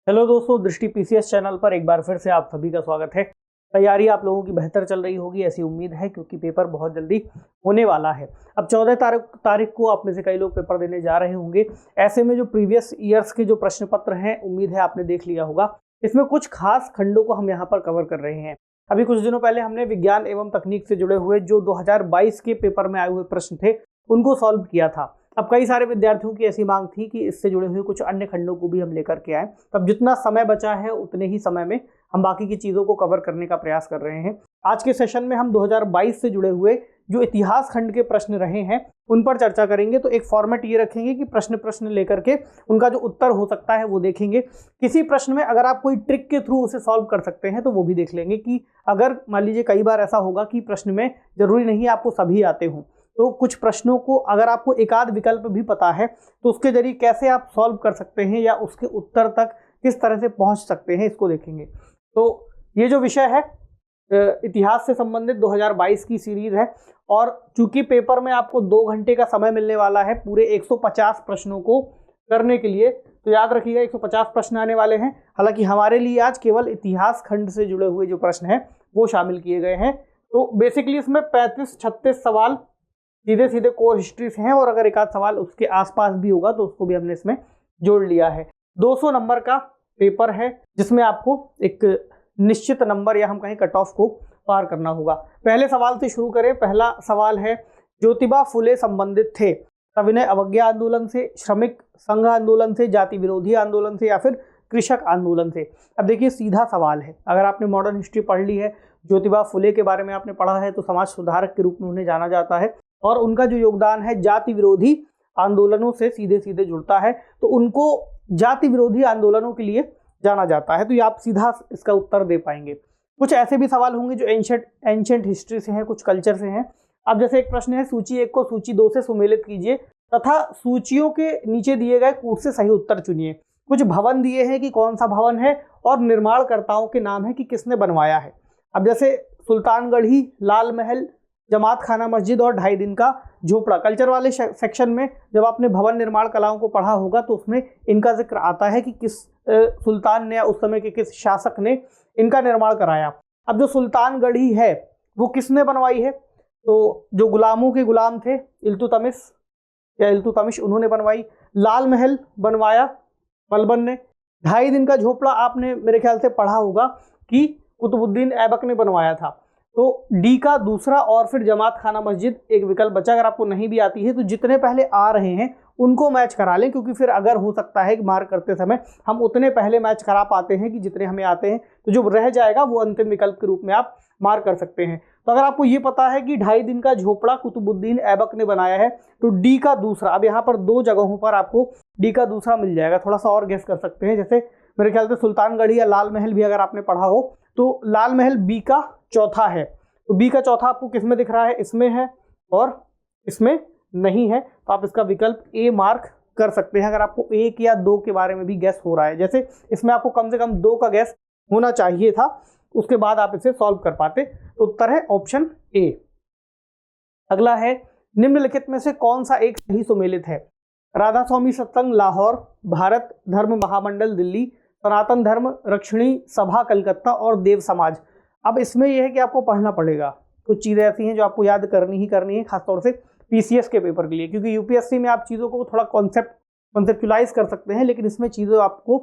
Hello दोस्तों, दृष्टि PCS channel पर एक बार फिर से आप सभी का स्वागत है। तैयारी आप लोगों की बेहतर चल रही होगी ऐसी उम्मीद है, क्योंकि पेपर बहुत जल्दी होने वाला है। अब 14 तारीख को आप में से कई लोग पेपर देने जा रहे होंगे। ऐसे में जो प्रीवियस ईयर्स के जो प्रश्न पत्र हैं, उम्मीद है आपने देख लिया होगा। इसमें कुछ खास खंडों को हम यहाँ पर कवर कर रहे हैं। अभी कुछ दिनों पहले हमने विज्ञान एवं तकनीक से जुड़े हुए जो 2022 के पेपर में आए हुए प्रश्न थे उनको सॉल्व किया था। अब कई सारे विद्यार्थियों की ऐसी मांग थी कि इससे जुड़े हुए कुछ अन्य खंडों को भी हम लेकर के आए। तब जितना समय बचा है उतने ही समय में हम बाकी की चीज़ों को कवर करने का प्रयास कर रहे हैं। आज के सेशन में हम 2022 से जुड़े हुए जो इतिहास खंड के प्रश्न रहे हैं उन पर चर्चा करेंगे। तो एक फॉर्मेट ये रखेंगे कि प्रश्न लेकर के उनका जो उत्तर हो सकता है वो देखेंगे। किसी प्रश्न में अगर आप कोई ट्रिक के थ्रू उसे सॉल्व कर सकते हैं तो वो भी देख लेंगे कि अगर मान लीजिए कई बार ऐसा होगा कि प्रश्न में जरूरी नहीं आपको सभी आते हों, तो कुछ प्रश्नों को अगर आपको एक आध विकल्प भी पता है तो उसके जरिए कैसे आप सॉल्व कर सकते हैं या उसके उत्तर तक किस तरह से पहुंच सकते हैं, इसको देखेंगे। तो ये जो विषय है इतिहास से संबंधित 2022 की सीरीज है, और चूंकि पेपर में आपको 2 घंटे का समय मिलने वाला है पूरे 150 प्रश्नों को करने के लिए, तो याद रखिएगा 150 प्रश्न आने वाले हैं। हालांकि हमारे लिए आज केवल इतिहास खंड से जुड़े हुए जो प्रश्न हैं वो शामिल किए गए हैं। तो बेसिकली इसमें 35-36 सवाल सीधे सीधे कोर हिस्ट्री से हैं, और अगर एक आध सवाल उसके आसपास भी होगा तो उसको भी हमने इसमें जोड़ लिया है। 200 नंबर का पेपर है जिसमें आपको एक निश्चित नंबर या हम कहें कट ऑफ को पार करना होगा। पहले सवाल से शुरू करें। पहला सवाल है, ज्योतिबा फुले संबंधित थे सविनय अवज्ञा आंदोलन से, श्रमिक संघ आंदोलन से, जाति विरोधी आंदोलन से या फिर कृषक आंदोलन से? अब देखिए सीधा सवाल है। अगर आपने मॉडर्न हिस्ट्री पढ़ ली है, ज्योतिबा फुले के बारे में आपने पढ़ा है, तो समाज सुधारक के रूप में उन्हें जाना जाता है और उनका जो योगदान है जाति विरोधी आंदोलनों से सीधे सीधे जुड़ता है, तो उनको जाति विरोधी आंदोलनों के लिए जाना जाता है। तो ये आप सीधा इसका उत्तर दे पाएंगे। कुछ ऐसे भी सवाल होंगे जो एंशिएंट हिस्ट्री से हैं, कुछ कल्चर से हैं। अब जैसे एक प्रश्न है, सूची 1 को सूची 2 से सुमेलित कीजिए तथा सूचियों के नीचे दिए गए कूट से सही उत्तर चुनिए। कुछ भवन दिए हैं कि कौन सा भवन है और निर्माणकर्ताओं के नाम है कि किसने बनवाया है। अब जैसे सुल्तानगढ़ी, लाल महल, जमात खाना मस्जिद और 2.5 दिन का झोपड़ा। कल्चर वाले सेक्शन में जब आपने भवन निर्माण कलाओं को पढ़ा होगा तो उसमें इनका जिक्र आता है कि किस सुल्तान ने या उस समय के किस शासक ने इनका निर्माण कराया। अब जो सुल्तानगढ़ी है वो किसने बनवाई है? तो जो गुलामों के गुलाम थे इल्तुतमिश उन्होंने बनवाई। लाल महल बनवाया बलबन ने। 2.5 दिन का झोपड़ा आपने मेरे ख्याल से पढ़ा होगा कि कुतुबुद्दीन ऐबक ने बनवाया था। तो डी का दूसरा और फिर जमात खाना मस्जिद एक विकल्प बचा। अगर आपको नहीं भी आती है तो जितने पहले आ रहे हैं उनको मैच करा लें, क्योंकि फिर अगर हो सकता है कि मार्क करते समय हम उतने पहले मैच करा पाते हैं कि जितने हमें आते हैं, तो जो रह जाएगा वो अंतिम विकल्प के रूप में आप मार्क कर सकते हैं। तो अगर आपको ये पता है कि 2.5 दिन का झोपड़ा कुतुबुद्दीन ऐबक ने बनाया है, तो डी का दूसरा, अब यहाँ पर 2 जगहों पर आपको डी का दूसरा मिल जाएगा। थोड़ा सा और गेस कर सकते हैं, जैसे मेरे ख्याल से सुल्तानगढ़ी या लाल महल भी अगर आपने पढ़ा हो तो लाल महल बी का चौथा है। तो बी का चौथा आपको किस में दिख रहा है? इसमें है और इसमें नहीं है, तो आप इसका विकल्प ए मार्क कर सकते हैं। अगर आपको 1 या 2 के बारे में भी गैस हो रहा है, जैसे इसमें आपको कम से कम 2 का गैस होना चाहिए था, उसके बाद आप इसे सॉल्व कर पाते। तो उत्तर है ऑप्शन ए। अगला है, निम्नलिखित में से कौन सा एक सही सुमेलित है? राधा स्वामी सत्संग लाहौर, भारत धर्म महामंडल दिल्ली, सनातन धर्म रक्षणी सभा कलकत्ता और देव समाज। अब इसमें यह है कि आपको पढ़ना पड़ेगा। कुछ चीज़ें ऐसी हैं जो आपको याद करनी ही करनी है, खासतौर से पीसीएस के पेपर के लिए, क्योंकि यूपीएससी में आप चीज़ों को थोड़ा कॉन्सेप्चुलाइज कर सकते हैं, लेकिन इसमें चीज़ें आपको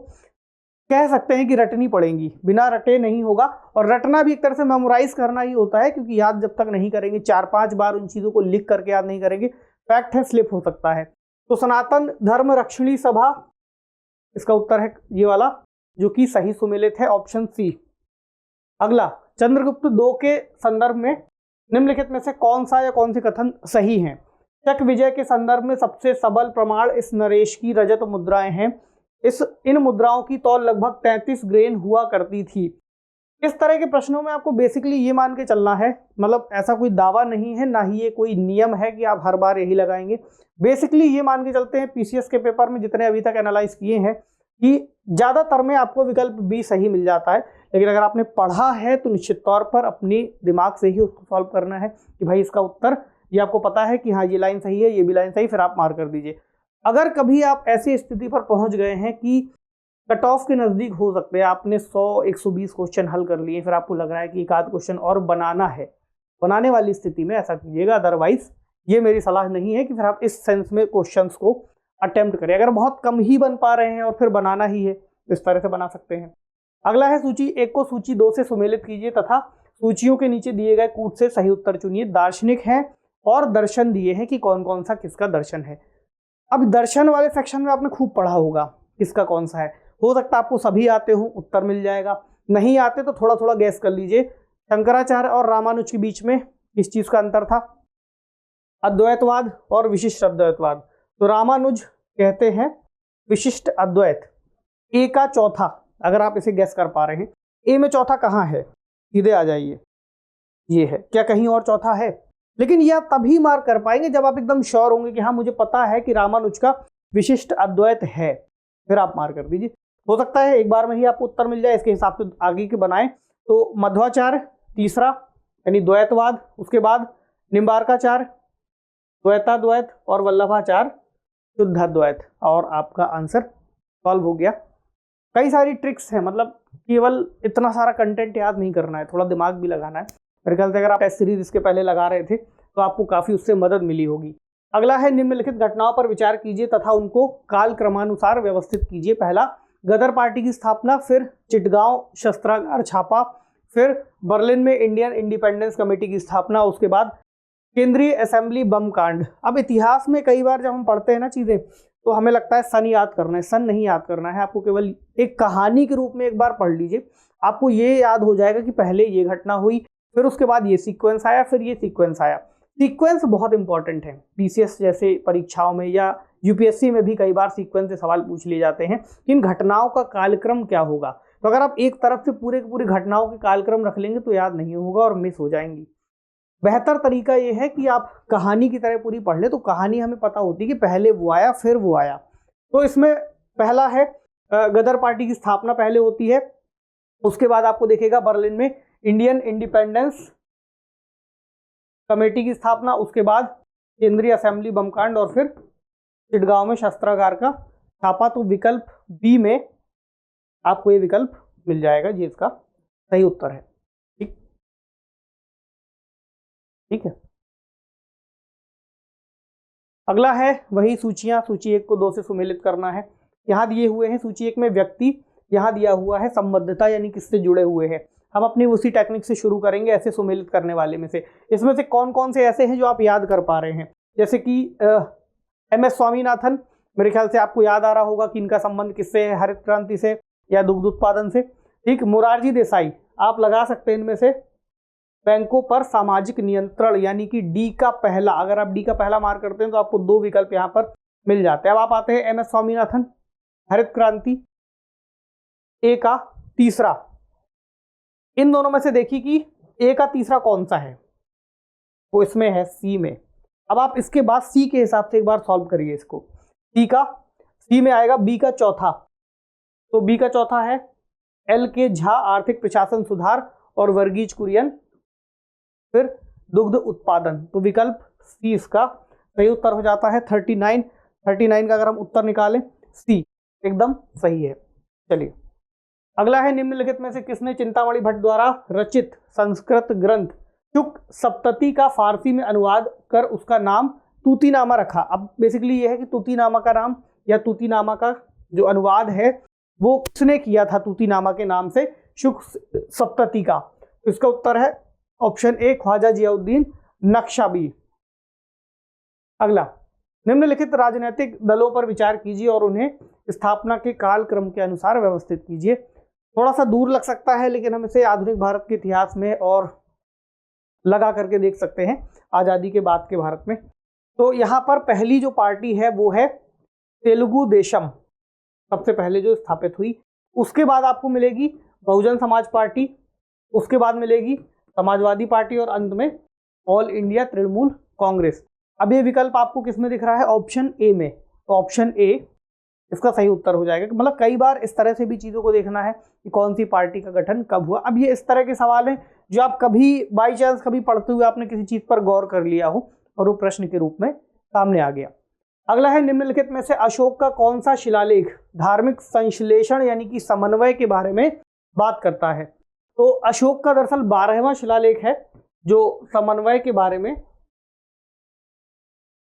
कह सकते हैं कि रटनी पड़ेंगी, बिना रटे नहीं होगा। और रटना भी एक तरह से मेमोराइज करना ही होता है, क्योंकि याद जब तक नहीं करेंगे, 4-5 बार उन चीज़ों को लिख करके याद नहीं करेंगे, फैक्ट है स्लिप हो सकता है। तो सनातन धर्म रक्षणी सभा इसका उत्तर है ये वाला, जो कि सही सुमेलित है, ऑप्शन सी। अगला, चंद्रगुप्त II के संदर्भ में निम्नलिखित में से कौन सा या कौन से कथन सही हैं? शक विजय के संदर्भ में सबसे सबल प्रमाण इस नरेश की रजत मुद्राएं हैं। इन मुद्राओं की तौल लगभग 33 ग्रेन हुआ करती थी। इस तरह के प्रश्नों में आपको बेसिकली ये मान के चलना है, मतलब ऐसा कोई दावा नहीं है, ना ही ये कोई नियम है कि आप हर बार यही लगाएंगे। बेसिकली ये मान के चलते हैं, पीसीएस के पेपर में जितने अभी तक एनालाइज किए हैं, कि ज़्यादातर में आपको विकल्प बी सही मिल जाता है। लेकिन अगर आपने पढ़ा है तो निश्चित तौर पर अपने दिमाग से ही उसको सॉल्व करना है कि भाई इसका उत्तर, ये आपको पता है कि हाँ ये लाइन सही है, ये भी लाइन सही, फिर आप मार्क कर दीजिए। अगर कभी आप ऐसी स्थिति पर पहुंच गए हैं कि कट ऑफ के नज़दीक हो सकते हैं। आपने 100-120 क्वेश्चन हल कर लिए, फिर आपको लग रहा है कि एक आध क्वेश्चन और बनाना है, बनाने वाली स्थिति में ऐसा कीजिएगा। अदरवाइज ये मेरी सलाह नहीं है कि फिर आप इस सेंस में क्वेश्चंस को अटेम्प्ट करें। अगर बहुत कम ही बन पा रहे हैं और फिर बनाना ही है तो इस तरह से बना सकते हैं। अगला है सूची 1 को सूची 2 से सुमेलित कीजिए तथा सूचियों के नीचे दिए गए कूट से सही उत्तर चुनिए। दार्शनिक है और दर्शन दिए हैं कि कौन कौन सा किसका दर्शन है। अब दर्शन वाले सेक्शन में आपने खूब पढ़ा होगा किसका कौन सा है। हो सकता है आपको सभी आते हो, उत्तर मिल जाएगा। नहीं आते तो थोड़ा थोड़ा गैस कर लीजिए। शंकराचार्य और रामानुज के बीच में किस चीज का अंतर था? अद्वैतवाद और विशिष्ट अद्वैतवाद। तो रामानुज कहते हैं विशिष्ट अद्वैत। ए का चौथा, अगर आप इसे गैस कर पा रहे हैं, ए में चौथा कहाँ है? सीधे आ जाइए, ये है। क्या कहीं और चौथा है? लेकिन यह तभी मार्क कर पाएंगे जब आप एकदम श्योर होंगे कि हाँ मुझे पता है कि रामानुज का विशिष्ट अद्वैत है, फिर आप मार्क कर दीजिए। हो सकता है एक बार में ही आपको उत्तर मिल जाए, इसके हिसाब से आगे के बनाएं। तो मध्वाचार्य तीसरा यानी द्वैतवाद, उसके बाद निम्बार्काचार्य द्वैताद्वैत और वल्लभाचार्य शुद्धाद्वैत, और आपका आंसर सॉल्व हो गया। कई सारी ट्रिक्स हैं, मतलब केवल इतना सारा कंटेंट याद नहीं करना है, थोड़ा दिमाग भी लगाना है। मेरे ख्याल से अगर आप टेस्ट सीरीज इसके पहले लगा रहे थे तो आपको काफी उससे मदद मिली होगी। अगला है निम्नलिखित घटनाओं पर विचार कीजिए तथा उनको काल क्रमानुसार व्यवस्थित कीजिए। पहला, गदर पार्टी की स्थापना, फिर चिटगांव शस्त्रागार छापा, फिर बर्लिन में इंडियन इंडिपेंडेंस कमेटी की स्थापना, उसके बाद केंद्रीय असेंबली बम कांड। अब इतिहास में कई बार जब हम पढ़ते हैं ना चीजें तो हमें लगता है सन याद करना है, सन नहीं याद करना है। आपको केवल एक कहानी के रूप में एक बार पढ़ लीजिए, आपको ये याद हो जाएगा कि पहले ये घटना हुई, फिर उसके बाद ये सीक्वेंस आया, फिर ये सीक्वेंस आया। सीक्वेंस बहुत इंपॉर्टेंट है। पीसीएस जैसे परीक्षाओं में या यूपीएससी में भी कई बार सीक्वेंस से सवाल पूछ लिए जाते हैं कि इन घटनाओं का कालक्रम क्या होगा। तो अगर आप एक तरफ से पूरे की पूरी घटनाओं के कालक्रम रख लेंगे तो याद नहीं होगा और मिस हो जाएंगी। बेहतर तरीका ये है कि आप कहानी की तरह पूरी पढ़ ले, तो कहानी हमें पता होती है कि पहले वो आया फिर वो आया। तो इसमें पहला है गदर पार्टी की स्थापना पहले होती है, उसके बाद आपको देखेगा बर्लिन में इंडियन इंडिपेंडेंस कमेटी की स्थापना, उसके बाद केंद्रीय असेंबली बमकांड और फिर चिटगांव में शस्त्रागार का छापा। तो विकल्प बी में आपको ये विकल्प मिल जाएगा, ये इसका सही उत्तर है। ठीक है। अगला है वही सूचियां, सूची 1 को 2 से सुमेलित करना है। यहाँ दिए हुए हैं सूची 1 में व्यक्ति, यहाँ दिया हुआ है संबद्धता यानी किससे जुड़े हुए हैं। हम अपनी उसी टेक्निक से शुरू करेंगे ऐसे सुमेलित करने वाले में से। इसमें से कौन कौन से ऐसे हैं जो आप याद कर पा रहे हैं? जैसे कि एम.एस. स्वामीनाथन, मेरे ख्याल से आपको याद आ रहा होगा कि इनका संबंध किससे है, हरित क्रांति से या दुग्ध उत्पादन से। ठीक, मोरारजी देसाई, आप लगा सकते हैं इनमें से बैंकों पर सामाजिक नियंत्रण यानी कि डी का पहला। अगर आप डी का पहला मार्क करते हैं तो आपको 2 विकल्प यहाँ पर मिल जाते हैं। अब आप आते हैं एम.एस. स्वामीनाथन, हरित क्रांति, ए का तीसरा। इन दोनों में से देखिए कि ए का तीसरा कौन सा है, वो इसमें है सी में। अब आप इसके बाद सी के हिसाब से एक बार सॉल्व करिए इसको। सी में आएगा बी का चौथा, तो बी का चौथा है एल के झा, आर्थिक प्रशासन सुधार, और वर्गीज कुरियन फिर दुग्ध उत्पादन। तो विकल्प सी इसका सही उत्तर हो जाता है। 39 का अगर हम उत्तर निकालें सी एकदम सही है। चलिए अगला है निम्नलिखित में से किसने चिंतामणि भट्ट द्वारा रचित संस्कृत ग्रंथ शुक सप्तती का फारसी में अनुवाद कर उसका नाम तूतीनामा रखा। अब बेसिकली ये है कि तूतीनामा का नाम या तूतीनामा का जो अनुवाद है वो किसने किया था तूतीनामा के नाम से शुक सप्तती का। तो इसका उत्तर है ऑप्शन ए ख्वाजा जियाउद्दीन नक्शबंदी। अगला, निम्नलिखित राजनीतिक दलों पर विचार कीजिए और उन्हें स्थापना के काल क्रम के अनुसार व्यवस्थित कीजिए। थोड़ा सा दूर लग सकता है लेकिन हम इसे आधुनिक भारत के इतिहास में और लगा करके देख सकते हैं आजादी के बाद के भारत में। तो यहाँ पर पहली जो पार्टी है वो है तेलुगु देशम, सबसे पहले जो स्थापित हुई। उसके बाद आपको मिलेगी बहुजन समाज पार्टी, उसके बाद मिलेगी समाजवादी पार्टी और अंत में ऑल इंडिया तृणमूल कांग्रेस। अब ये विकल्प आपको किस में दिख रहा है? ऑप्शन ए में। तो ऑप्शन ए इसका सही उत्तर हो जाएगा। मतलब कई बार इस तरह से भी चीजों को देखना है कि कौन सी पार्टी का गठन कब हुआ। अब ये इस तरह के सवाल हैं जो आप कभी बाई चांस कभी पढ़ते हुए आपने किसी चीज पर गौर कर लिया हो और वो प्रश्न के रूप में सामने आ गया। अगला है निम्नलिखित में से अशोक का कौन सा शिलालेख धार्मिक संश्लेषण यानी कि समन्वय के बारे में बात करता है। तो अशोक का दरअसल 12वां शिलालेख है जो समन्वय के बारे में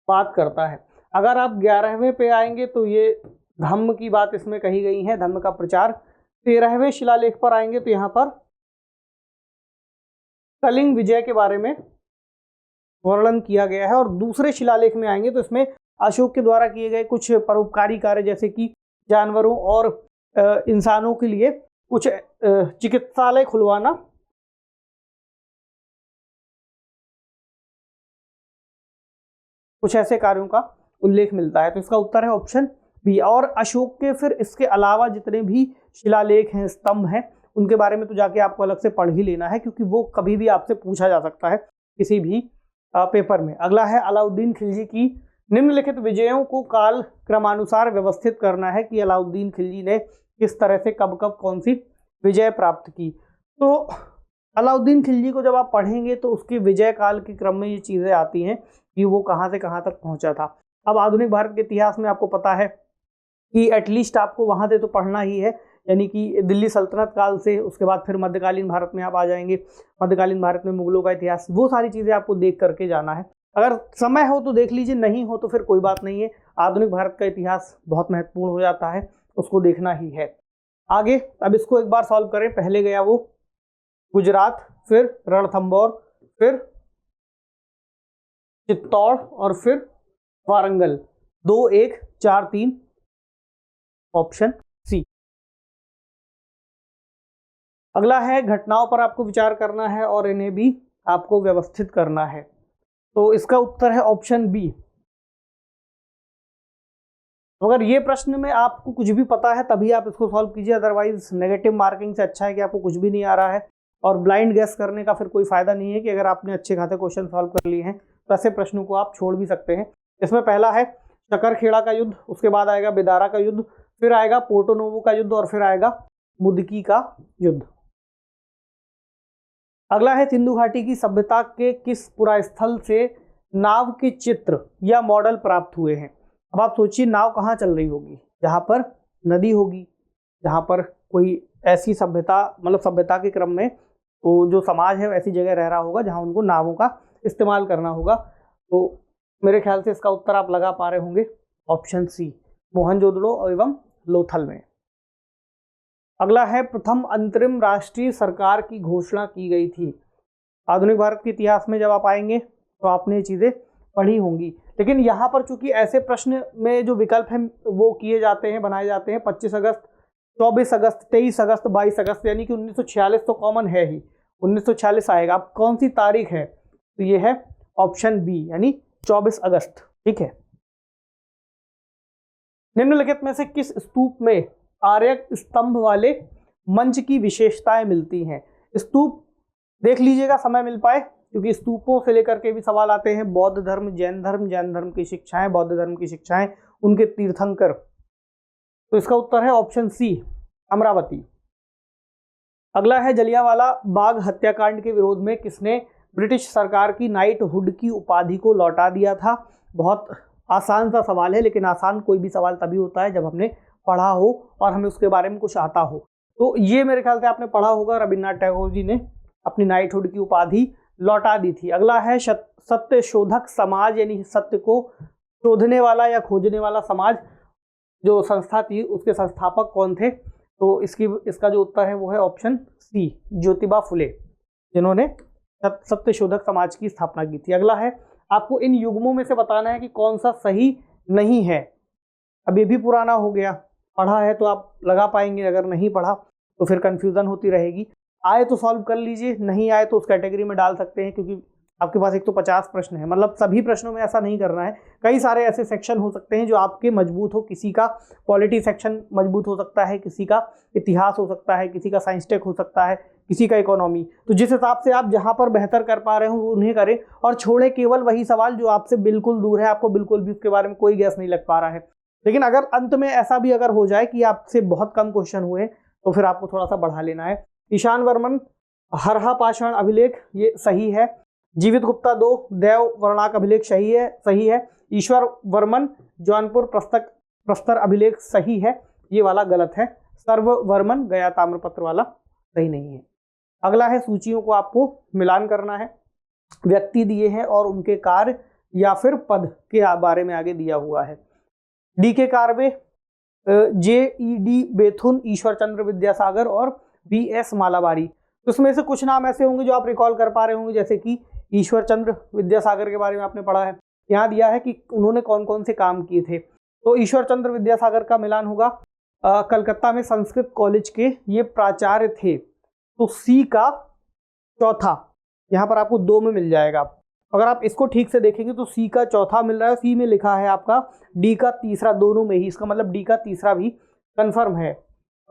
बात करता है। अगर आप 11वें पे आएंगे तो ये धम्म की बात इसमें कही गई है, धम्म का प्रचार। 13वें शिलालेख पर आएंगे तो यहाँ पर कलिंग विजय के बारे में वर्णन किया गया है। और दूसरे शिलालेख में आएंगे तो इसमें अशोक के द्वारा किए गए कुछ परोपकारी कार्य जैसे कि जानवरों और इंसानों के लिए कुछ चिकित्सालय खुलवाना, कुछ ऐसे कार्यों का उल्लेख मिलता है। तो इसका उत्तर है ऑप्शन बी। और अशोक के फिर इसके अलावा जितने भी शिलालेख हैं, स्तंभ हैं, उनके बारे में तो जाके आपको अलग से पढ़ ही लेना है, क्योंकि वो कभी भी आपसे पूछा जा सकता है किसी भी पेपर में। अगला है अलाउद्दीन खिलजी की निम्नलिखित विजयों को काल क्रमानुसार व्यवस्थित करना है कि अलाउद्दीन खिलजी ने किस तरह से कब कब कौन सी विजय प्राप्त की। तो अलाउद्दीन खिलजी को जब आप पढ़ेंगे तो उसके विजय काल के क्रम में ये चीज़ें आती हैं कि वो कहाँ से कहाँ तक पहुँचा था। अब आधुनिक भारत के इतिहास में आपको पता है कि एटलीस्ट आपको वहाँ से तो पढ़ना ही है, यानी कि दिल्ली सल्तनत काल से, उसके बाद फिर मध्यकालीन भारत में आप आ जाएंगे। मध्यकालीन भारत में मुगलों का इतिहास, वो सारी चीज़ें आपको देख करके जाना है। अगर समय हो तो देख लीजिए, नहीं हो तो फिर कोई बात नहीं है। आधुनिक भारत का इतिहास बहुत महत्वपूर्ण हो जाता है, उसको देखना ही है। आगे अब इसको एक बार सॉल्व करें। पहले गया वो गुजरात, फिर रणथंबोर, फिर चित्तौड़ और फिर वारंगल। 2, 1, 4, 3, option C. अगला है घटनाओं पर आपको विचार करना है और इन्हें भी आपको व्यवस्थित करना है। तो इसका उत्तर है ऑप्शन बी। अगर ये प्रश्न में आपको कुछ भी पता है तभी आप इसको सॉल्व कीजिए, अदरवाइज नेगेटिव मार्किंग से अच्छा है कि आपको कुछ भी नहीं आ रहा है। और ब्लाइंड गेस करने का फिर कोई फायदा नहीं है कि अगर आपने अच्छे खासे क्वेश्चन सॉल्व कर लिए हैं तो ऐसे प्रश्नों को आप छोड़ भी सकते हैं। इसमें पहला है शकरखेड़ा का युद्ध, उसके बाद आएगा बेदारा का युद्ध, फिर आएगा पोर्टो नोवो का युद्ध और फिर आएगा मुदकी का युद्ध। अगला है सिंधु घाटी की सभ्यता के किस पुरास्थल से नाव के चित्र या मॉडल प्राप्त हुए हैं। अब आप सोचिए नाव कहाँ चल रही होगी, जहाँ पर नदी होगी, जहाँ पर कोई ऐसी सभ्यता, मतलब सभ्यता के क्रम में तो जो समाज है ऐसी जगह रह रहा होगा जहाँ उनको नावों का इस्तेमाल करना होगा। तो मेरे ख्याल से इसका उत्तर आप लगा पा रहे होंगे, ऑप्शन सी, मोहनजोदड़ो एवं लोथल में। अगला है प्रथम अंतरिम राष्ट्रीय सरकार की घोषणा की गई थी। आधुनिक भारत के इतिहास में जब आप आएंगे तो आपने ये चीज़ें पढ़ी होंगी, लेकिन यहाँ पर चूंकि ऐसे प्रश्न में जो विकल्प हैं वो किए जाते हैं, बनाए जाते हैं 25 अगस्त, 24 अगस्त, 23 अगस्त, 22 अगस्त, यानी कि 1946 तो कॉमन है ही, 1946 आएगा। अब कौन सी तारीख है, तो ये है ऑप्शन बी, यानी 24 अगस्त। ठीक है। निम्नलिखित में से किस स्तूप में आर्यक स्तंभ वाले मंच की विशेषताएं मिलती हैं। स्तूप देख लीजिएगा समय मिल पाए, क्योंकि स्तूपों से लेकर के भी सवाल आते हैं। बौद्ध धर्म, जैन धर्म, जैन धर्म की शिक्षाएं, बौद्ध धर्म की शिक्षाएं, उनके तीर्थंकर। तो इसका उत्तर है ऑप्शन सी, अमरावती। अगला है जलियांवाला बाग हत्याकांड के विरोध में किसने ब्रिटिश सरकार की नाइटहुड की उपाधि को लौटा दिया था। बहुत आसान सा सवाल है, लेकिन आसान कोई भी सवाल तभी होता है जब हमने पढ़ा हो और हमें उसके बारे में कुछ आता हो। तो ये मेरे ख्याल से आपने पढ़ा होगा, रविन्द्रनाथ टैगोर जी ने अपनी नाइटहुड की उपाधि लौटा दी थी। अगला है सत्य शोधक समाज, यानी सत्य को शोधने वाला या खोजने वाला समाज जो संस्था थी, उसके संस्थापक कौन थे। तो इसका जो उत्तर है वो है ऑप्शन सी, ज्योतिबा फुले, जिन्होंने सत्य शोधक समाज की स्थापना की थी। अगला है आपको इन युग्मों में से बताना है कि कौन सा सही नहीं है। अब ये भी पुराना हो गया, पढ़ा है तो आप लगा पाएंगे, अगर नहीं पढ़ा तो फिर कंफ्यूजन होती रहेगी। आए तो सॉल्व कर लीजिए, नहीं आए तो उस कैटेगरी में डाल सकते हैं, क्योंकि आपके पास एक तो 50 प्रश्न है, मतलब सभी प्रश्नों में ऐसा नहीं करना है। कई सारे ऐसे सेक्शन हो सकते हैं जो आपके मजबूत हो, किसी का पॉलिटी सेक्शन मजबूत हो सकता है, किसी का इतिहास हो सकता है, किसी का साइंस टेक हो सकता है, किसी का इकोनॉमी। तो जिस हिसाब से आप जहाँ पर बेहतर कर पा रहे हो उन्हें करें, और छोड़े केवल वही सवाल जो आपसे बिल्कुल दूर है, आपको बिल्कुल भी उसके बारे में कोई गैस नहीं लग पा रहा है। लेकिन अगर अंत में ऐसा भी अगर हो जाए कि आपसे बहुत कम क्वेश्चन हुए तो फिर आपको थोड़ा सा बढ़ा लेना है। ईशान वर्मन हरहा पाषाण अभिलेख, ये सही है। जीवित गुप्ता 2 देव वर्णाक अभिलेख सही है। ईश्वर वर्मन जौनपुर प्रस्तर अभिलेख सही है, ये वाला गलत है। सर्ववर्मन गया ताम्रपत्र वाला सही नहीं है। अगला है सूचियों को आपको मिलान करना है। व्यक्ति दिए हैं और उनके कार्य या फिर पद के बारे में आगे दिया हुआ है। डी के कार्वे, JED बेथुन, ईश्वर चंद्र विद्यासागर और BS मालाबारी। तो इसमें से कुछ नाम ऐसे होंगे जो आप रिकॉल कर पा रहे होंगे, जैसे कि ईश्वर चंद्र विद्यासागर के बारे में आपने पढ़ा है, यहाँ दिया है कि उन्होंने कौन कौन से काम किए थे। तो ईश्वर चंद्र विद्यासागर का मिलान होगा कलकत्ता में संस्कृत कॉलेज के ये प्राचार्य थे। तो C का चौथा, यहाँ पर आपको 2 में मिल जाएगा। अगर आप इसको ठीक से देखेंगे तो C का चौथा मिल रहा है, C में लिखा है आपका D का तीसरा, दोनों में ही, इसका मतलब D का तीसरा भी कंफर्म है।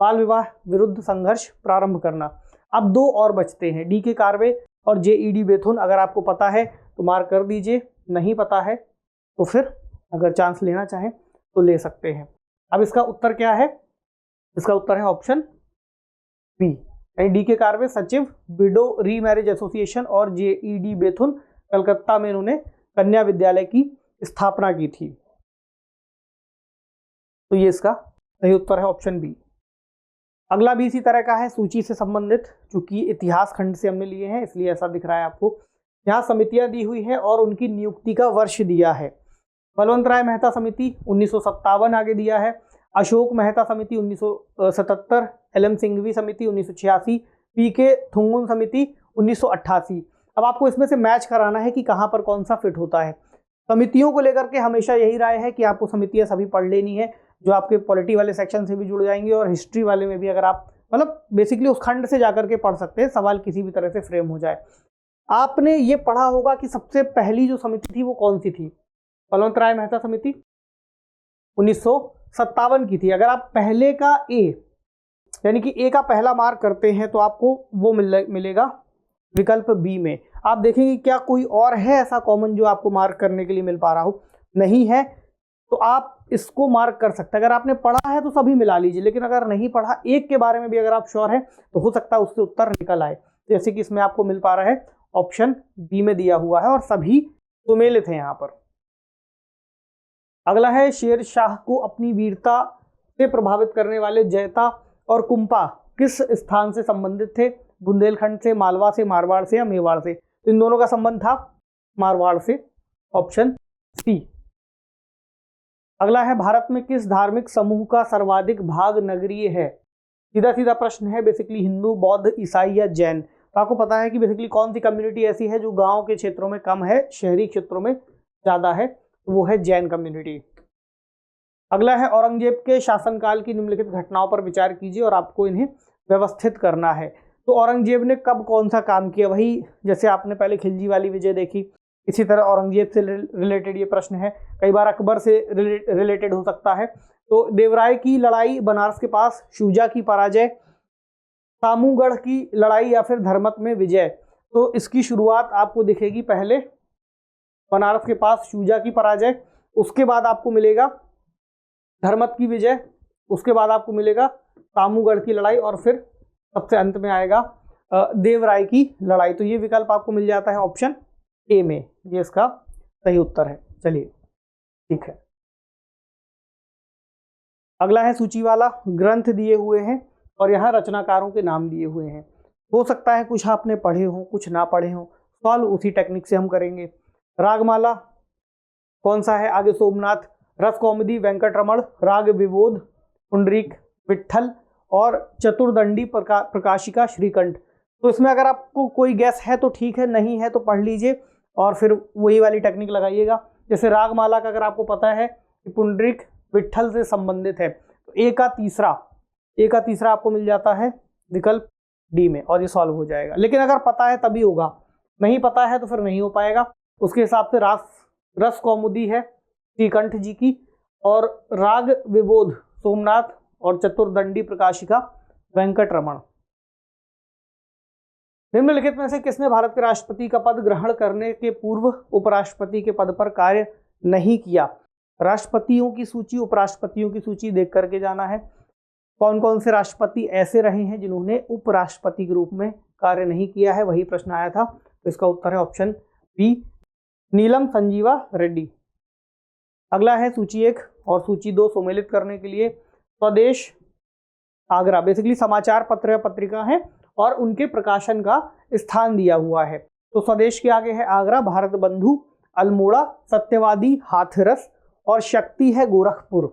बाल विवाह विरुद्ध संघर्ष प्रारंभ करना। अब 2 और बचते हैं, D के कार्वे और JED बेथुन। अगर आपको पता है तो मार्क कर दीजिए, नहीं पता है तो फिर अगर चांस लेना चाहें तो ले सकते हैं। अब इसका उत्तर क्या है? इसका उत्तर है ऑप्शन बी, यानी डी के कार्वे सचिव विडो रीमैरिज एसोसिएशन और JED बेथुन कलकत्ता में इन्होंने कन्या विद्यालय की स्थापना की थी। तो ये इसका सही उत्तर है ऑप्शन बी। अगला भी इसी तरह का है, सूची से संबंधित, चूंकि इतिहास खंड से हमने लिए हैं इसलिए ऐसा दिख रहा है आपको। यहाँ समितियां दी हुई है और उनकी नियुक्ति का वर्ष दिया है। बलवंत राय मेहता समिति 1957 आगे दिया है, अशोक मेहता समिति 1977, LM सिंघवी समिति 1986, PK थुंगुन समिति 1988। अब आपको इसमें से मैच कराना है कि कहाँ पर कौन सा फिट होता है। समितियों को लेकर के हमेशा यही राय है कि आपको समितियां सभी पढ़ लेनी है, जो आपके पॉलिटी वाले सेक्शन से भी जुड़ जाएंगे और हिस्ट्री वाले में भी, अगर आप मतलब बेसिकली उस खंड से जाकर के पढ़ सकते हैं, सवाल किसी भी तरह से फ्रेम हो जाए। आपने ये पढ़ा होगा कि सबसे पहली जो समिति थी वो कौन सी थी? बलवंत राय मेहता समिति 1957 की थी। अगर आप पहले का ए यानी कि ए का पहला मार्क करते हैं तो आपको वो मिलेगा विकल्प बी में। आप देखेंगे क्या कोई और है ऐसा कॉमन जो आपको मार्क करने के लिए मिल पा रहा हो? नहीं है, तो आप इसको मार्क कर सकते हैं। अगर आपने पढ़ा है तो सभी मिला लीजिए, लेकिन अगर नहीं पढ़ा, एक के बारे में भी अगर आप श्योर है तो हो सकता है उससे उत्तर निकल आए। जैसे कि इसमें आपको मिल पा रहा है ऑप्शन बी में दिया हुआ है और सभी सुमेलित हैं यहाँ पर। अगला है शेर शाह को अपनी वीरता से प्रभावित करने वाले जैता और कुंपा किस स्थान से संबंधित थे? बुंदेलखंड से, मालवा से, मारवाड़ से या मेवाड़ से? तो इन दोनों का संबंध था मारवाड़ से, ऑप्शन सी। अगला है भारत में किस धार्मिक समूह का सर्वाधिक भाग नगरीय है? सीधा सीधा प्रश्न है, बेसिकली हिंदू, बौद्ध, ईसाई या जैन। तो आपको पता है कि बेसिकली कौन सी कम्युनिटी ऐसी है जो गांव के क्षेत्रों में कम है, शहरी क्षेत्रों में ज्यादा है, तो वो है जैन कम्युनिटी। अगला है औरंगजेब के शासनकाल की निम्नलिखित घटनाओं पर विचार कीजिए और आपको इन्हें व्यवस्थित करना है। तो औरंगजेब ने कब कौन सा काम किया? वही जैसे आपने पहले खिलजी वाली विजय देखी, इसी तरह औरंगजेब से रिलेटेड ये प्रश्न है, कई बार अकबर से रिलेटेड हो सकता है। तो देवराय की लड़ाई, बनारस के पास, शुजा की पराजय, सामूगढ़ की लड़ाई या फिर धर्मत में विजय। तो इसकी शुरुआत आपको दिखेगी पहले बनारस के पास शुजा की पराजय, उसके बाद आपको मिलेगा धर्मत की विजय, उसके बाद आपको मिलेगा सामूगढ़ की लड़ाई और फिर सबसे अंत में आएगा देवराय की लड़ाई। तो ये विकल्प आपको मिल जाता है ऑप्शन ए में, ये इसका सही उत्तर है। चलिए ठीक है। अगला है सूची वाला, ग्रंथ दिए हुए हैं और यहाँ रचनाकारों के नाम दिए हुए हैं। हो सकता है कुछ आपने पढ़े हो, कुछ ना पढ़े हो, सॉल्व उसी टेक्निक से हम करेंगे। रागमाला कौन सा है? आगे सोमनाथ, रस कौमुदी वेंकटरमण, राग विबोध पुंडरीक विट्ठल और चतुर्दंडी प्रकाशिका श्रीकंठ। तो इसमें अगर आपको कोई गैस है तो ठीक है, नहीं है तो पढ़ लीजिए और फिर वही वाली टेक्निक लगाइएगा। जैसे रागमाला का अगर आपको पता है कि पुंडरीक विट्ठल से संबंधित है तो ए का तीसरा आपको मिल जाता है विकल्प डी में और ये सॉल्व हो जाएगा। लेकिन अगर पता है तभी होगा, नहीं पता है तो फिर नहीं हो पाएगा। उसके हिसाब से रस कौमुदी है श्रीकंठ जी की और राग विबोध सोमनाथ और चतुर्दंडी प्रकाशिका वेंकटरमण। निम्नलिखित में से किसने भारत के राष्ट्रपति का पद ग्रहण करने के पूर्व उपराष्ट्रपति के पद पर कार्य नहीं किया? राष्ट्रपतियों की सूची, उपराष्ट्रपतियों की सूची देख करके जाना है। कौन कौन से राष्ट्रपति ऐसे रहे हैं जिन्होंने उपराष्ट्रपति के रूप में कार्य नहीं किया है, वही प्रश्न आया था। तो इसका उत्तर है ऑप्शन बी, नीलम संजीवा रेड्डी। अगला है सूची 1 और सूची 2 सम्मिलित करने के लिए स्वदेश आगरा बेसिकली समाचार पत्र या पत्रिका है और उनके प्रकाशन का स्थान दिया हुआ है। तो स्वदेश के आगे है आगरा, भारत बंधु, अल्मोड़ा, सत्यवादी, हाथरस और शक्ति है गोरखपुर।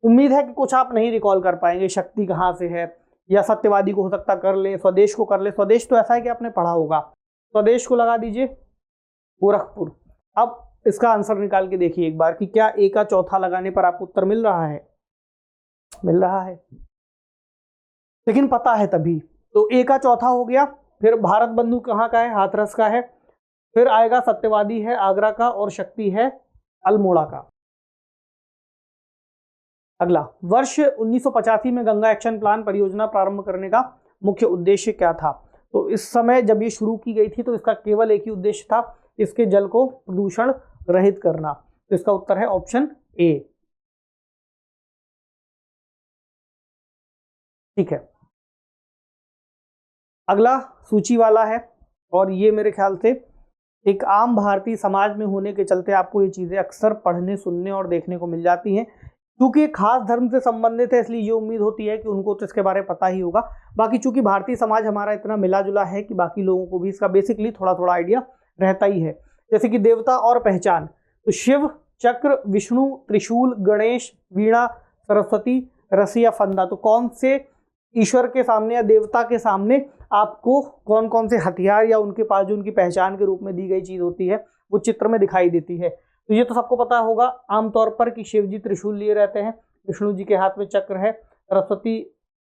उम्मीद है कि कुछ आप नहीं रिकॉल कर पाएंगे, शक्ति कहाँ से है या सत्यवादी को हो सकता कर ले, स्वदेश को कर ले। स्वदेश तो ऐसा है कि आपने पढ़ा होगा, स्वदेश को लगा दीजिए गोरखपुर। अब इसका आंसर निकाल के देखिए एक बार कि क्या ए का चौथा लगाने पर आपको उत्तर मिल रहा है? मिल रहा है, लेकिन पता है तभी। तो ए का चौथा हो गया, फिर भारत बंधु कहाँ का है? हाथरस का है, फिर आएगा सत्यवादी है आगरा का और शक्ति है अल्मोड़ा का। अगला, वर्ष 1985 में गंगा एक्शन प्लान परियोजना प्रारंभ करने का मुख्य उद्देश्य क्या था? तो इस समय जब ये शुरू की गई थी तो इसका केवल एक ही उद्देश्य था, इसके जल को प्रदूषण रहित करना। तो इसका उत्तर है ऑप्शन ए। ठीक है, अगला सूची वाला है और ये मेरे ख्याल से एक आम भारतीय समाज में होने के चलते आपको ये चीजें अक्सर पढ़ने, सुनने और देखने को मिल जाती हैं। क्योंकि ये खास धर्म से संबंधित है इसलिए ये उम्मीद होती है कि उनको तो इसके बारे में पता ही होगा। बाकी चूंकि भारतीय समाज हमारा इतना मिला जुला है कि बाकी लोगों को भी इसका बेसिकली थोड़ा थोड़ा आइडिया रहता ही है। जैसे कि देवता और पहचान, तो शिव, चक्र, विष्णु, त्रिशूल, गणेश, वीणा, सरस्वती, रस्सी या फंदा। तो कौन से ईश्वर के सामने या देवता के सामने आपको कौन कौन से हथियार या उनके पास जो उनकी पहचान के रूप में दी गई चीज होती है वो चित्र में दिखाई देती है। तो ये तो सबको पता होगा आमतौर पर कि शिव जी त्रिशूल लिए रहते हैं, विष्णु जी के हाथ में चक्र है, सरस्वती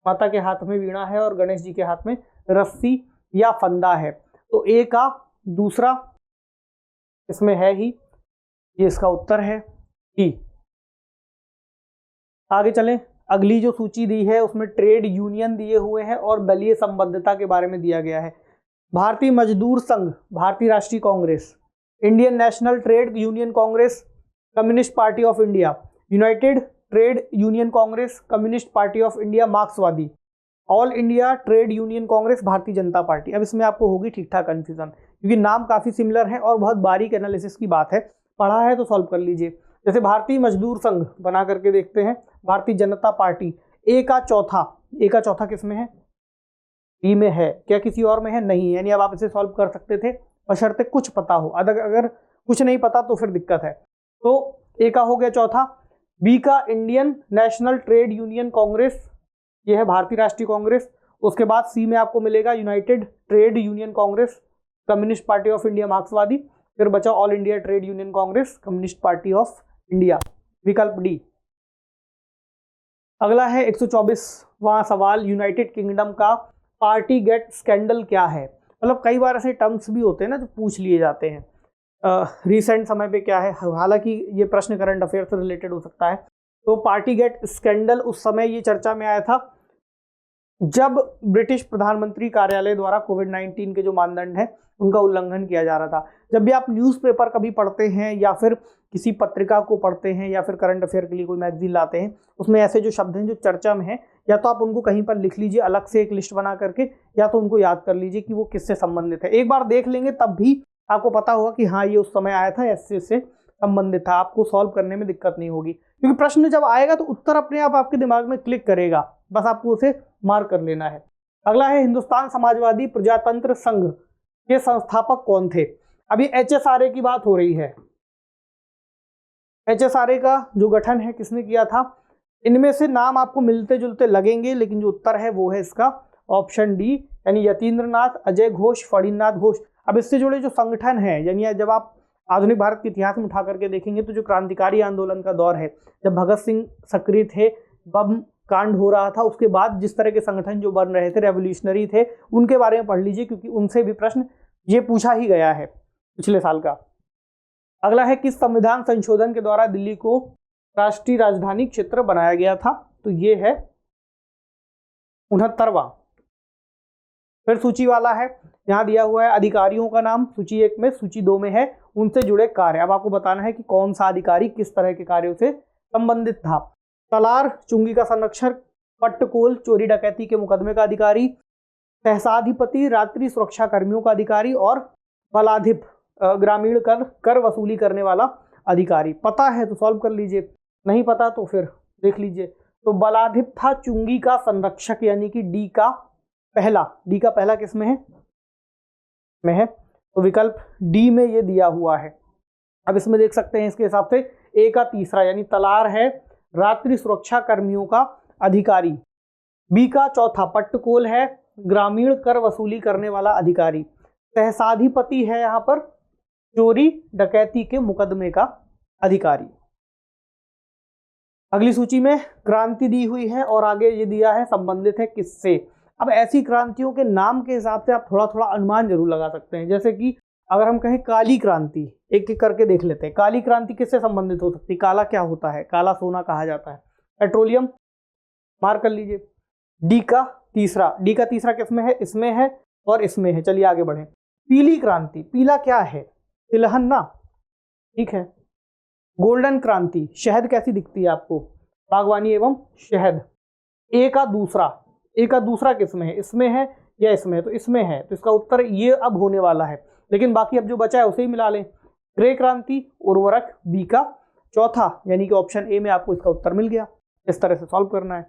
माता के हाथ में वीणा है और गणेश जी के हाथ में रस्सी या फंदा है। तो ए का दूसरा इसमें है ही, ये इसका उत्तर है ही। आगे चलें, अगली जो सूची दी है उसमें ट्रेड यूनियन दिए हुए हैं और दलीय संबद्धता के बारे में दिया गया है। भारतीय मजदूर Sangh, Bharatiya Rashtriya Congress, Indian National Trade Union Congress, Communist Party of India, United Trade Union Congress, Communist Party of India, मार्क्सवादी, All India Trade Union Congress, Bharatiya Janata party. अब इसमें आपको होगी ठीक ठाक कंफ्यूजन क्योंकि नाम काफी सिमिलर है और बहुत बारीक एनालिसिस की बात है, पढ़ा है तो सॉल्व कर लीजिए। जैसे भारतीय मजदूर संघ बना करके देखते हैं, भारतीय जनता पार्टी, ए का चौथा किसमें है? बी में है। क्या किसी और में है? नहीं। यानी अब आप इसे सॉल्व कर सकते थे बशर्ते कुछ पता हो, अगर कुछ नहीं पता तो फिर दिक्कत है। तो ए का हो गया चौथा। बी का Indian National Trade Union Congress, ये है भारतीय राष्ट्रीय कांग्रेस। उसके बाद सी में आपको मिलेगा United Trade Union Congress, Communist Party of India, मार्क्सवादी, फिर बचा all India Trade Union Congress, Communist Party of India, विकल्प डी। अगला है 124वां सवाल, यूनाइटेड किंगडम का पार्टी गेट स्कैंडल क्या है? मतलब कई बार ऐसे टर्म्स भी होते हैं ना जो पूछ लिए जाते हैं। रिसेंट समय पे क्या है, हालांकि ये प्रश्न करंट अफेयर से रिलेटेड हो सकता है। तो पार्टी गेट स्कैंडल उस समय ये चर्चा में आया था जब ब्रिटिश प्रधानमंत्री कार्यालय द्वारा कोविड-19 के जो मानदंड है उनका उल्लंघन किया जा रहा था। जब भी आप न्यूज़पेपर कभी पढ़ते हैं या फिर किसी पत्रिका को पढ़ते हैं या फिर करंट अफेयर के लिए कोई मैगजीन लाते हैं, उसमें ऐसे जो शब्द हैं जो चर्चा में हैं, या तो आप उनको कहीं पर लिख लीजिए अलग से एक लिस्ट बना करके, या तो उनको याद कर लीजिए कि वो किससे संबंधित है। एक बार देख लेंगे तब भी आपको पता होगा कि हाँ ये उस समय आया था, इससे संबंधित था। आपको सॉल्व करने में दिक्कत नहीं होगी क्योंकि प्रश्न जब आएगा तो उत्तर अपने आप आपके दिमाग में क्लिक करेगा, बस आपको उसे मार्क कर लेना है। अगला है हिंदुस्तान समाजवादी प्रजातंत्र संघ के संस्थापक कौन थे? अभी HSRA की बात हो रही है। HSRA का जो गठन है किसने किया था? इनमें से नाम आपको मिलते जुलते लगेंगे लेकिन जो उत्तर है वो है इसका ऑप्शन डी, यानी यतीन्द्रनाथ, अजय घोष, फणीनाथ घोष। अब इससे जुड़े जो संगठन है, यानी जब आप आधुनिक भारत के इतिहास में उठा करके देखेंगे तो जो क्रांतिकारी आंदोलन का दौर है, जब भगत सिंह सक्रिय थे, बम कांड हो रहा था, उसके बाद जिस तरह के संगठन जो बन रहे थे, रेवोल्यूशनरी थे, उनके बारे में पढ़ लीजिए क्योंकि उनसे भी प्रश्न ये पूछा ही गया है पिछले साल का। अगला है किस संविधान संशोधन के द्वारा दिल्ली को राष्ट्रीय राजधानी क्षेत्र बनाया गया था? तो ये है 69वां। फिर सूची वाला है, यहाँ दिया हुआ है अधिकारियों का नाम, सूची 1 में, सूची 2 में है उनसे जुड़े कार्य। अब आपको बताना है कि कौन सा अधिकारी किस तरह के कार्यों से संबंधित था। तलार चुंगी का संरक्षक, पट्टकोल चोरी डकैती के मुकदमे का अधिकारी, सहसाधिपति रात्रि सुरक्षा कर्मियों का अधिकारी और बलाधिप ग्रामीण कर वसूली करने वाला अधिकारी। पता है तो सॉल्व कर लीजिए, नहीं पता तो फिर देख लीजिए। तो बलाधिप था चुंगी का संरक्षक, यानी कि डी का पहला किस में है तो विकल्प डी में ये दिया हुआ है। अब इसमें देख सकते हैं इसके हिसाब से ए का तीसरा यानी तलार है रात्रि सुरक्षा कर्मियों का अधिकारी। बी का चौथा पट्टकोल है ग्रामीण कर वसूली करने वाला अधिकारी। सहसाधिपति है यहाँ पर चोरी डकैती के मुकदमे का अधिकारी। अगली सूची में क्रांति दी हुई है और आगे ये दिया है संबंधित है किससे। अब ऐसी क्रांतियों के नाम के हिसाब से आप थोड़ा थोड़ा अनुमान जरूर लगा सकते हैं। जैसे कि अगर हम कहें काली क्रांति, एक एक करके देख लेते हैं। काली क्रांति किससे संबंधित हो सकती है? काला क्या होता है? काला सोना कहा जाता है। पेट्रोलियम मार्क कर लीजिए। डी का तीसरा किसमें है? इसमें है और इसमें है। चलिए आगे बढ़े। पीली क्रांति, पीला क्या है? तिलहन ना, ठीक है। गोल्डन क्रांति, शहद कैसी दिखती है आपको? बागवानी एवं शहद। ए का दूसरा किसमें है? इसमें है या इसमें है? तो इसमें है, तो इसका उत्तर ये अब होने वाला है, लेकिन बाकी अब जो बचा है उसे ही मिला लें। ग्रे क्रांति, उर्वरक, बी का चौथा यानी कि ऑप्शन ए में आपको इसका उत्तर मिल गया। इस तरह से सॉल्व करना है।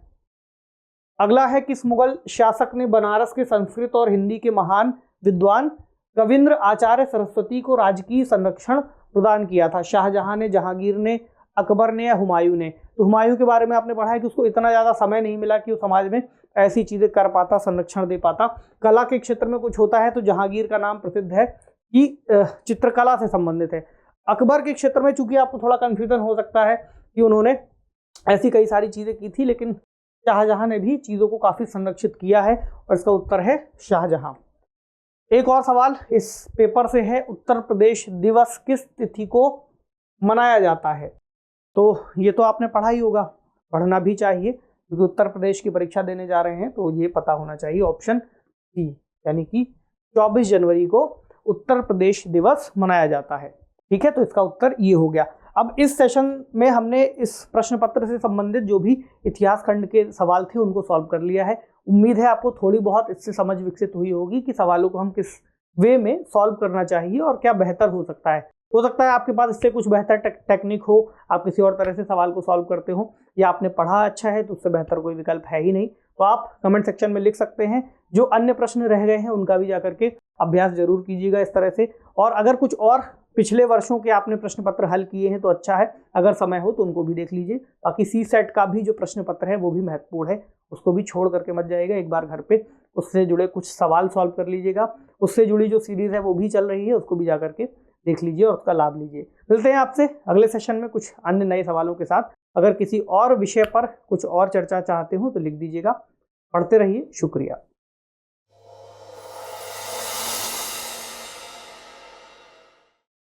अगला है किस मुगल शासक ने बनारस के संस्कृत और हिंदी के महान विद्वान कविंद्र आचार्य सरस्वती को राजकीय संरक्षण प्रदान किया था? शाहजहां ने, जहांगीर ने, अकबर ने या हुमायूं ने? तो हुमायूं के बारे में आपने पढ़ा है कि उसको इतना ज्यादा समय नहीं मिला कि वो समाज में ऐसी चीजें कर पाता, संरक्षण दे पाता। कला के क्षेत्र में कुछ होता है तो जहांगीर का नाम प्रसिद्ध है कि चित्रकला से संबंधित है। अकबर के क्षेत्र में चूंकि आपको थोड़ा कंफ्यूजन हो सकता है कि उन्होंने ऐसी कई सारी चीजें की थी, लेकिन शाहजहां ने भी चीजों को काफी संरक्षित किया है और इसका उत्तर है शाहजहां। एक और सवाल इस पेपर से है, उत्तर प्रदेश दिवस किस तिथि को मनाया जाता है? तो ये तो आपने पढ़ा ही होगा, पढ़ना भी चाहिए क्योंकि उत्तर प्रदेश की परीक्षा देने जा रहे हैं, तो ये पता होना चाहिए। ऑप्शन सी यानी कि 24 जनवरी को उत्तर प्रदेश दिवस मनाया जाता है। ठीक है, तो इसका उत्तर ये हो गया। अब इस सेशन में हमने इस प्रश्न पत्र से संबंधित जो भी इतिहास खंड के सवाल थे उनको सॉल्व कर लिया है। उम्मीद है आपको थोड़ी बहुत इससे समझ विकसित हुई होगी कि सवालों को हम किस वे में सॉल्व करना चाहिए और क्या बेहतर हो सकता है आपके पास इससे कुछ बेहतर टेक्निक हो, आप किसी और तरह से सवाल को सॉल्व करते हो, या आपने पढ़ा अच्छा है तो उससे बेहतर कोई विकल्प है ही नहीं। तो आप कमेंट सेक्शन में लिख सकते हैं। जो अन्य प्रश्न रह गए हैं उनका भी जाकर के अभ्यास जरूर कीजिएगा इस तरह से। और अगर कुछ और पिछले वर्षों के आपने प्रश्न पत्र हल किए हैं तो अच्छा है, अगर समय हो तो उनको भी देख लीजिए। बाकी सी सेट का भी जो प्रश्न पत्र है वो भी महत्वपूर्ण है, उसको भी छोड़ करके मत जाइएगा। एक बार घर पे उससे जुड़े कुछ सवाल सॉल्व कर लीजिएगा। उससे जुड़ी जो सीरीज है वो भी चल रही है, उसको भी जाकर के देख लीजिए और उसका लाभ लीजिए। मिलते हैं आपसे अगले सेशन में कुछ अन्य नए सवालों के साथ। अगर किसी और विषय पर कुछ और चर्चा चाहते हो तो लिख दीजिएगा। पढ़ते रहिए। शुक्रिया।